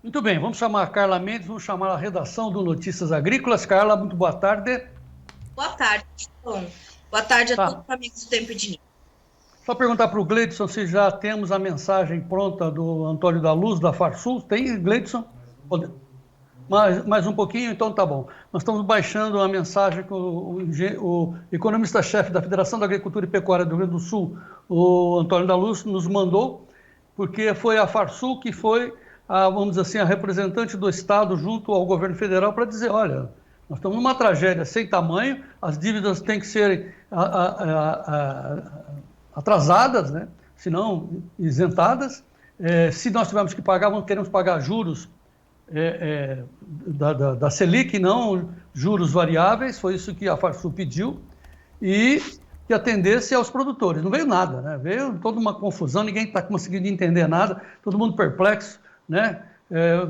Muito bem, vamos chamar a Carla Mendes, vamos chamar a redação do Notícias Agrícolas. Carla, muito boa tarde. Boa tarde, João. Boa tarde a todos Tá. os amigos do Tempo de Ninho. Só perguntar para o Gleidson se já temos a mensagem pronta do Antônio da Luz, da Farsul. Tem, Gleidson? Mais um pouquinho, então tá bom. Nós estamos baixando a mensagem que o economista-chefe da Federação da Agricultura e Pecuária do Rio Grande do Sul, o Antônio da Luz, nos mandou, porque foi a Farsul que foi, vamos dizer assim, a representante do Estado junto ao governo federal para dizer, olha, nós estamos numa tragédia sem tamanho, as dívidas têm que ser atrasadas, né? Se não isentadas. Se nós tivermos que pagar, queremos pagar juros da Selic, não juros variáveis, foi isso que a Farsul pediu, e que atendesse aos produtores. Não veio nada, né? Veio toda uma confusão, ninguém está conseguindo entender nada, todo mundo perplexo, né?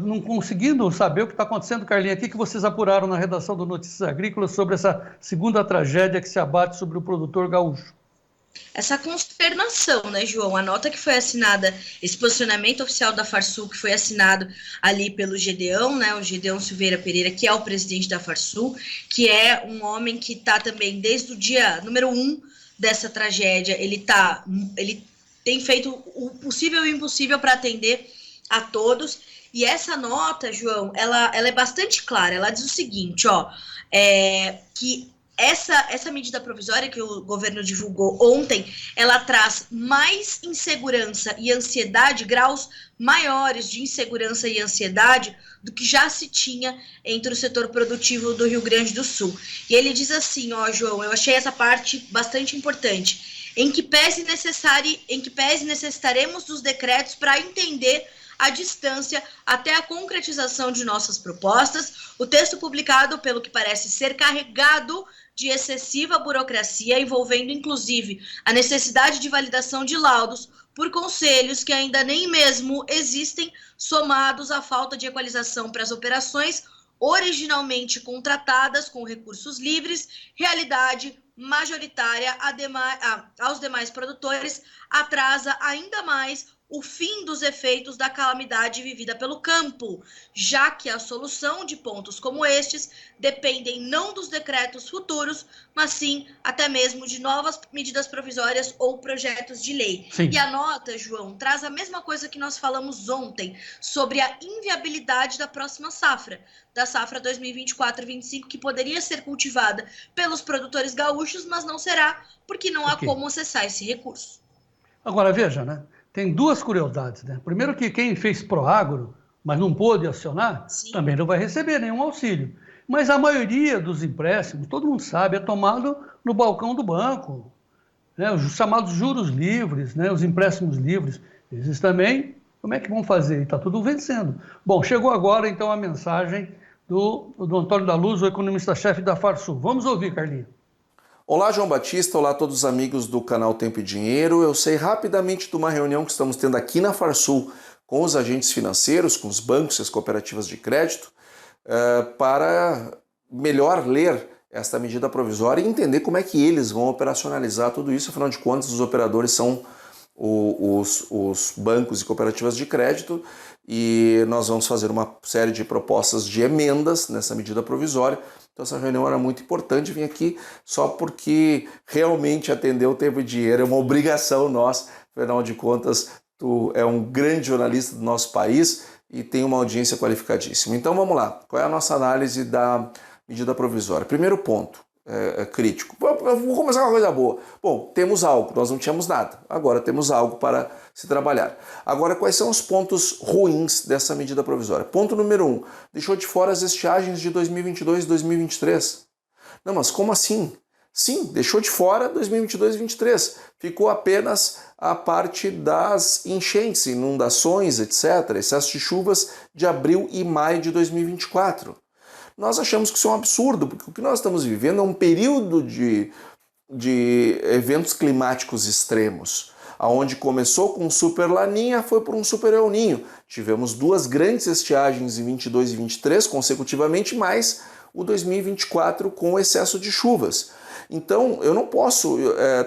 Não conseguindo saber o que está acontecendo. Carlinha, o que vocês apuraram na redação do Notícias Agrícolas sobre essa segunda tragédia que se abate sobre o produtor gaúcho? Essa consternação, né, João? A nota que foi assinada, esse posicionamento oficial da Farsul, que foi assinado ali pelo Gedeão, né, o Gedeão Silveira Pereira, que é o presidente da Farsul, que é um homem que está também desde o dia número 1 dessa tragédia, ele tem feito o possível e o impossível para atender a todos. E essa nota, João, ela é bastante clara. Ela diz o seguinte, ó, que essa medida provisória que o governo divulgou ontem, ela traz mais insegurança e ansiedade, graus maiores de insegurança e ansiedade do que já se tinha entre o setor produtivo do Rio Grande do Sul. E ele diz assim, ó, João, eu achei essa parte bastante importante, em que pese necessitaremos dos decretos para entender a distância até a concretização de nossas propostas. O texto publicado, pelo que parece ser carregado de excessiva burocracia, envolvendo inclusive a necessidade de validação de laudos por conselhos que ainda nem mesmo existem, somados à falta de equalização para as operações originalmente contratadas com recursos livres, realidade majoritária aos demais produtores, atrasa ainda mais o fim dos efeitos da calamidade vivida pelo campo, já que a solução de pontos como estes dependem não dos decretos futuros, mas sim até mesmo de novas medidas provisórias ou projetos de lei. Sim. E a nota, João, traz a mesma coisa que nós falamos ontem sobre a inviabilidade da próxima safra, da safra 2024-25, que poderia ser cultivada pelos produtores gaúchos, mas não será, porque não há como acessar esse recurso. Agora, veja, né? Tem duas curiosidades, né? Primeiro que quem fez Proagro, mas não pôde acionar, Sim, também não vai receber nenhum auxílio. Mas a maioria dos empréstimos, todo mundo sabe, é tomado no balcão do banco, né? Os chamados juros livres, né? Os empréstimos livres. Esses também, como é que vão fazer? Está tudo vencendo. Bom, chegou agora então a mensagem do Antônio da Luz, o economista-chefe da Farsul. Vamos ouvir, Carlinhos. Olá, João Batista, olá a todos os amigos do canal Tempo e Dinheiro. Eu sei rapidamente de uma reunião que estamos tendo aqui na Farsul com os agentes financeiros, com os bancos e as cooperativas de crédito, para melhor ler esta medida provisória e entender como é que eles vão operacionalizar tudo isso. Afinal de contas, os operadores são os bancos e cooperativas de crédito, e nós vamos fazer uma série de propostas de emendas nessa medida provisória. Então essa reunião era muito importante, vim aqui só porque realmente atender o Tempo e Dinheiro é uma obrigação nossa. Afinal de contas, tu é um grande jornalista do nosso país e tem uma audiência qualificadíssima. Então vamos lá, qual é a nossa análise da medida provisória? Primeiro ponto, crítico. Vou começar com uma coisa boa. Bom, temos algo, nós não tínhamos nada. Agora temos algo para se trabalhar. Agora, quais são os pontos ruins dessa medida provisória? Ponto número 1, deixou de fora as estiagens de 2022 e 2023. Não, mas como assim? Sim, deixou de fora 2022 e 2023. Ficou apenas a parte das enchentes, inundações, etc., excesso de chuvas de abril e maio de 2024. Nós achamos que isso é um absurdo, porque o que nós estamos vivendo é um período de eventos climáticos extremos, aonde começou com um super laninha, foi por um super El Ninho. Tivemos duas grandes estiagens em 22 e 23 consecutivamente, mais o 2024 com excesso de chuvas. Então eu não posso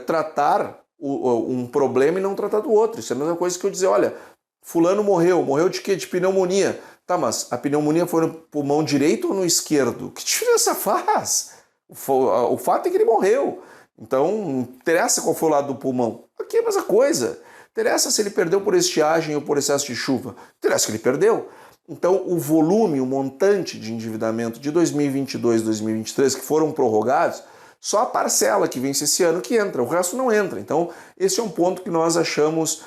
tratar um problema e não tratar do outro. Isso é a mesma coisa que eu dizer, olha, fulano morreu de quê? De pneumonia. Tá, mas a pneumonia foi no pulmão direito ou no esquerdo? Que diferença faz? O fato é que ele morreu. Então, não interessa qual foi o lado do pulmão. Aqui é a mesma coisa. Interessa se ele perdeu por estiagem ou por excesso de chuva. Interessa que ele perdeu. Então, o volume, o montante de endividamento de 2022 e 2023 que foram prorrogados, só a parcela que vence esse ano que entra, o resto não entra. Então, esse é um ponto que nós achamos,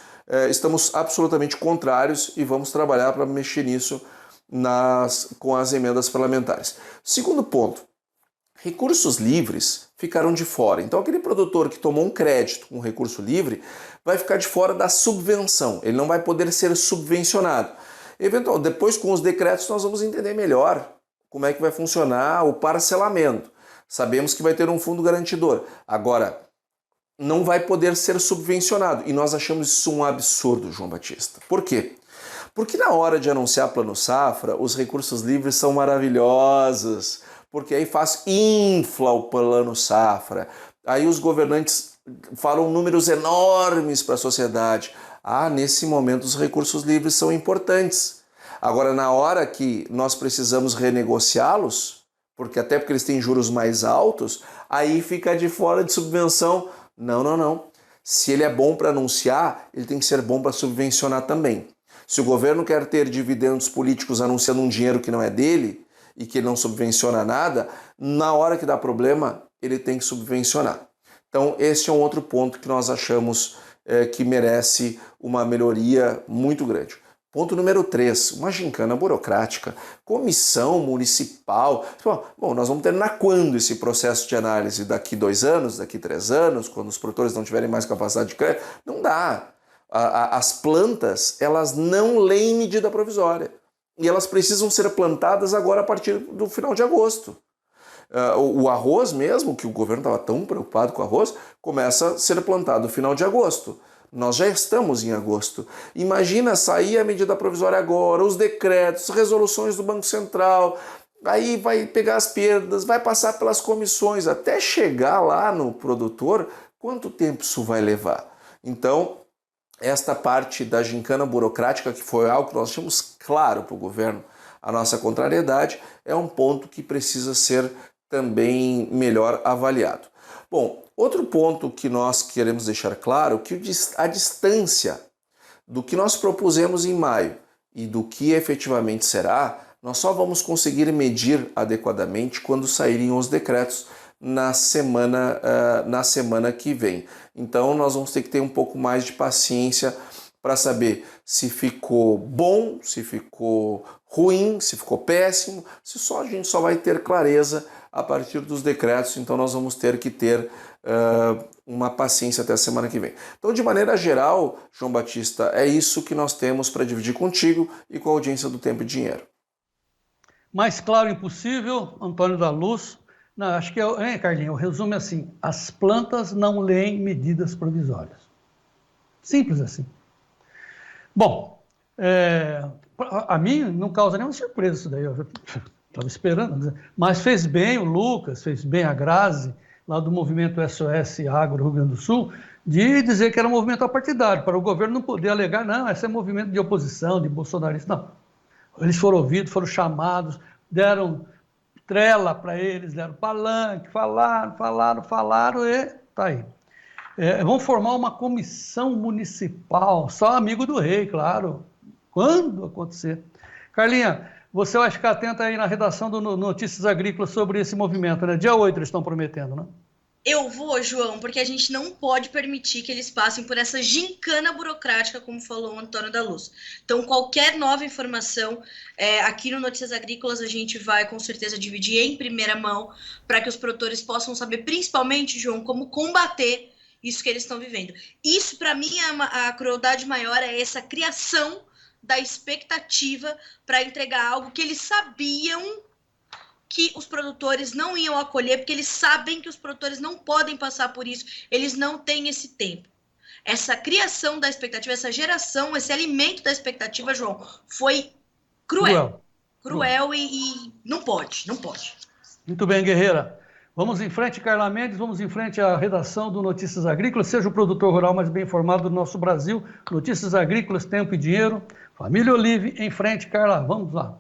estamos absolutamente contrários e vamos trabalhar para mexer nisso com as emendas parlamentares. Segundo ponto, recursos livres ficaram de fora. Então, aquele produtor que tomou um crédito com recurso livre vai ficar de fora da subvenção. Ele não vai poder ser subvencionado. Eventualmente, depois, com os decretos, nós vamos entender melhor como é que vai funcionar o parcelamento. Sabemos que vai ter um fundo garantidor. Agora, não vai poder ser subvencionado. E nós achamos isso um absurdo, João Batista. Por quê? Porque na hora de anunciar Plano Safra, os recursos livres são maravilhosos. Porque aí infla o Plano Safra. Aí os governantes falam números enormes para a sociedade. Nesse momento os recursos livres são importantes. Agora, na hora que nós precisamos renegociá-los, porque eles têm juros mais altos, aí fica de fora de subvenção. Não. Se ele é bom para anunciar, ele tem que ser bom para subvencionar também. Se o governo quer ter dividendos políticos anunciando um dinheiro que não é dele e que ele não subvenciona nada, na hora que dá problema, ele tem que subvencionar. Então, esse é um outro ponto que nós achamos que merece uma melhoria muito grande. Ponto número 3, uma gincana burocrática, comissão municipal. Bom, nós vamos terminar quando esse processo de análise? Daqui 2 anos, daqui 3 anos, quando os produtores não tiverem mais capacidade de crédito? Não dá. As plantas, elas não leem medida provisória. E elas precisam ser plantadas agora a partir do final de agosto. O arroz mesmo, que o governo estava tão preocupado com o arroz, começa a ser plantado no final de agosto. Nós já estamos em agosto. Imagina sair a medida provisória agora, os decretos, resoluções do Banco Central, aí vai pegar as perdas, vai passar pelas comissões, até chegar lá no produtor, quanto tempo isso vai levar? Então, esta parte da gincana burocrática, que foi algo que nós deixamos claro para o governo, a nossa contrariedade, é um ponto que precisa ser também melhor avaliado. Bom, outro ponto que nós queremos deixar claro, que a distância do que nós propusemos em maio e do que efetivamente será, nós só vamos conseguir medir adequadamente quando saírem os decretos na semana que vem. Então nós vamos ter que ter um pouco mais de paciência para saber se ficou bom, se ficou ruim, se ficou péssimo, a gente só vai ter clareza a partir dos decretos, então nós vamos ter que ter uma paciência até a semana que vem. Então, de maneira geral, João Batista, é isso que nós temos para dividir contigo e com a audiência do Tempo e Dinheiro. Mais claro impossível, Antônio da Luz. Não, acho que Carlinhos, o resumo é assim: as plantas não leem medidas provisórias. Simples assim. Bom, a mim não causa nenhuma surpresa isso daí, eu estava esperando, mas fez bem o Lucas, fez bem a Grazi, lá do movimento SOS Agro Rio Grande do Sul, de dizer que era um movimento apartidário, para o governo não poder alegar, não, esse é movimento de oposição, de bolsonarista, não. Eles foram ouvidos, foram chamados, deram trela para eles, deram palanque, falaram e tá aí. Vão formar uma comissão municipal, só amigo do rei, claro, quando acontecer. Carlinha, você vai ficar atenta aí na redação do Notícias Agrícolas sobre esse movimento, né? Dia 8 eles estão prometendo, né? Eu vou, João, porque a gente não pode permitir que eles passem por essa gincana burocrática, como falou o Antônio da Luz. Então, qualquer nova informação, aqui no Notícias Agrícolas, a gente vai, com certeza, dividir em primeira mão, para que os produtores possam saber, principalmente, João, como combater isso que eles estão vivendo. Isso, para mim, a crueldade maior, é essa criação da expectativa para entregar algo que eles sabiam que os produtores não iam acolher, porque eles sabem que os produtores não podem passar por isso, eles não têm esse tempo. Essa criação da expectativa, essa geração, esse alimento da expectativa, João, foi cruel e não pode. Muito bem, Guerreira. Vamos em frente, Carla Mendes, vamos em frente à redação do Notícias Agrícolas. Seja o produtor rural mais bem informado do nosso Brasil. Notícias Agrícolas, Tempo e Dinheiro. Família Olive, em frente, Carla, vamos lá.